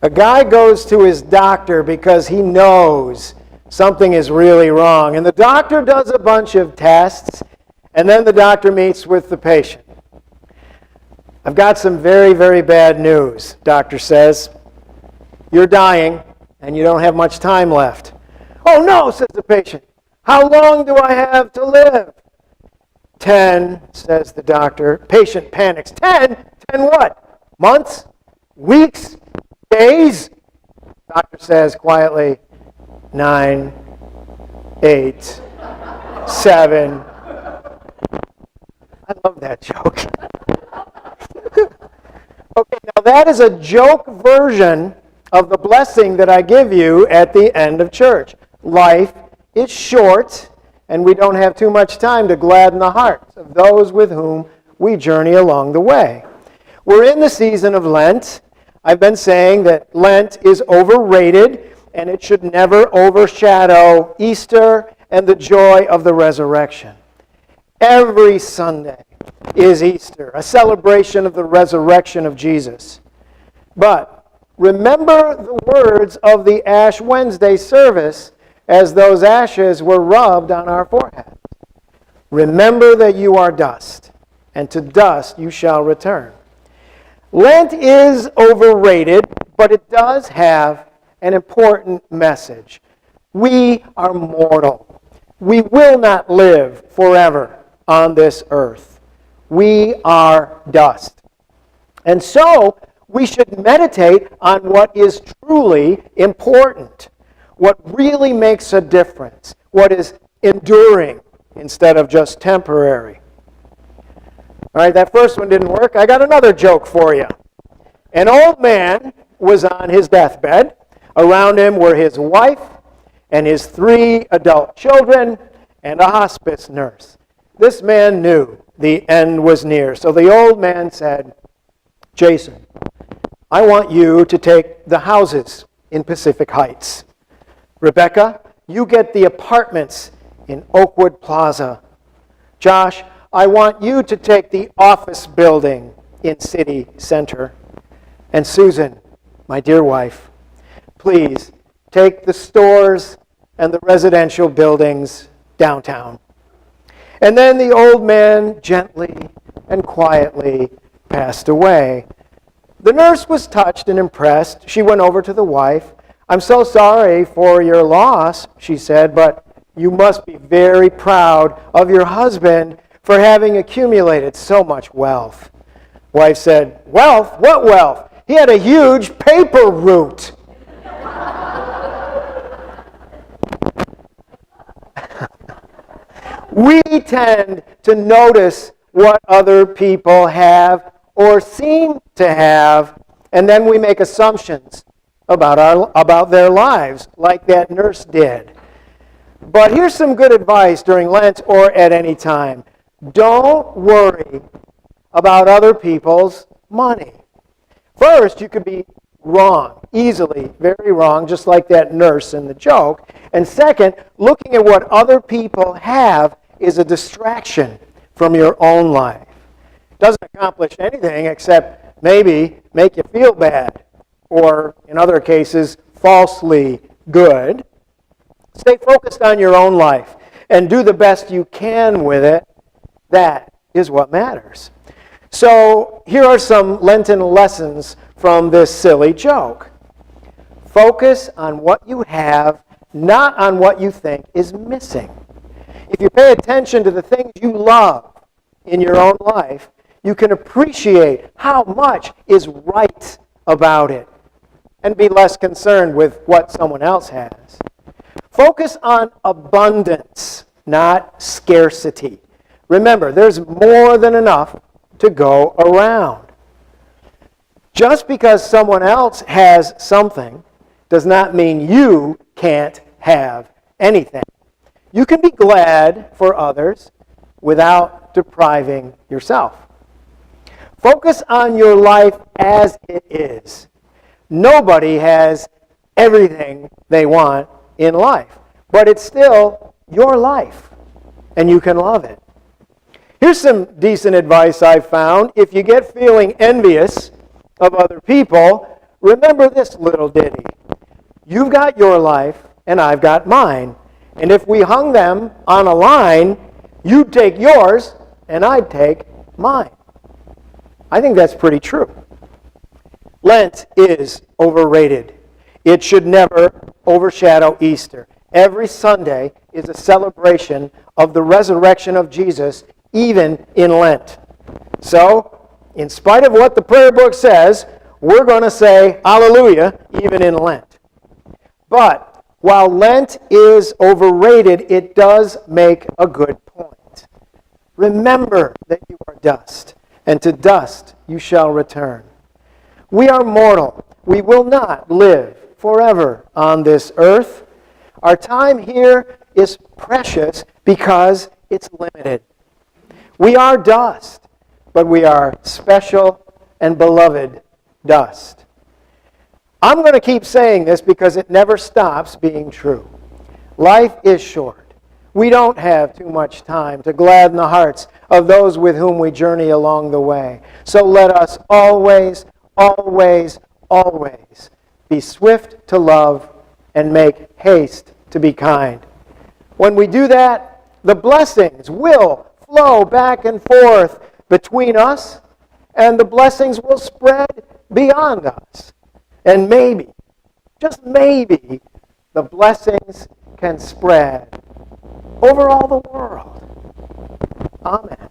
A guy goes to his doctor because he knows something is really wrong. And the doctor does a bunch of tests, and then the doctor meets with the patient. I've got some very, very bad news, doctor says. You're dying, and you don't have much time left. Oh no, says the patient. How long do I have to live? 10, says the doctor. Patient panics. 10? 10 what? Months? Weeks? Days? Doctor says quietly, 9, 8, 7. I love that joke. Okay, now that is a joke version of the blessing that I give you at the end of church. Life is short, and we don't have too much time to gladden the hearts of those with whom we journey along the way. We're in the season of Lent. I've been saying that Lent is overrated, and it should never overshadow Easter and the joy of the resurrection. Every Sunday is Easter, a celebration of the resurrection of Jesus. But remember the words of the Ash Wednesday service as those ashes were rubbed on our foreheads. Remember that you are dust, and to dust you shall return. Lent is overrated, but it does have an important message. We are mortal. We will not live forever on this earth. We are dust. And so, we should meditate on what is truly important, what really makes a difference, what is enduring instead of just temporary. All right, that first one didn't work. I got another joke for you. An old man was on his deathbed. Around him were his wife and his 3 adult children and a hospice nurse. This man knew the end was near. So the old man said, Jason, I want you to take the houses in Pacific Heights. Rebecca, you get the apartments in Oakwood Plaza. Josh, I want you to take the office building in City Center. And Susan, my dear wife, please take the stores and the residential buildings downtown. And then the old man gently and quietly passed away. The nurse was touched and impressed. She went over to the wife. I'm so sorry for your loss, she said, but you must be very proud of your husband for having accumulated so much wealth. Wife said, wealth? What wealth? He had a huge paper route. We tend to notice what other people have or seem to have, and then we make assumptions about their lives, like that nurse did. But here's some good advice during Lent or at any time. Don't worry about other people's money. First, you could be wrong, easily, very wrong, just like that nurse in the joke. And second, looking at what other people have is a distraction from your own life. It doesn't accomplish anything except maybe make you feel bad, or in other cases, falsely good. Stay focused on your own life and do the best you can with it. That is what matters. So here are some Lenten lessons from this silly joke. Focus on what you have, not on what you think is missing. If you pay attention to the things you love in your own life, you can appreciate how much is right about it and be less concerned with what someone else has. Focus on abundance, not scarcity. Remember, there's more than enough to go around. Just because someone else has something does not mean you can't have anything. You can be glad for others without depriving yourself. Focus on your life as it is. Nobody has everything they want in life, but it's still your life, and you can love it. Here's some decent advice I've found. If you get feeling envious of other people, remember this little ditty. You've got your life, and I've got mine. And if we hung them on a line, you'd take yours, and I'd take mine. I think that's pretty true. Lent is overrated. It should never overshadow Easter. Every Sunday is a celebration of the resurrection of Jesus, even in Lent. So, in spite of what the prayer book says, we're going to say hallelujah even in Lent. But while Lent is overrated, it does make a good point. Remember that you are dust, and to dust you shall return. We are mortal. We will not live forever on this earth. Our time here is precious because it's limited. We are dust, but we are special and beloved dust. I'm going to keep saying this because it never stops being true. Life is short. We don't have too much time to gladden the hearts of those with whom we journey along the way. So let us always, always, always be swift to love and make haste to be kind. When we do that, the blessings will flow back and forth between us, and the blessings will spread beyond us. And maybe, just maybe, the blessings can spread over all the world. Amen.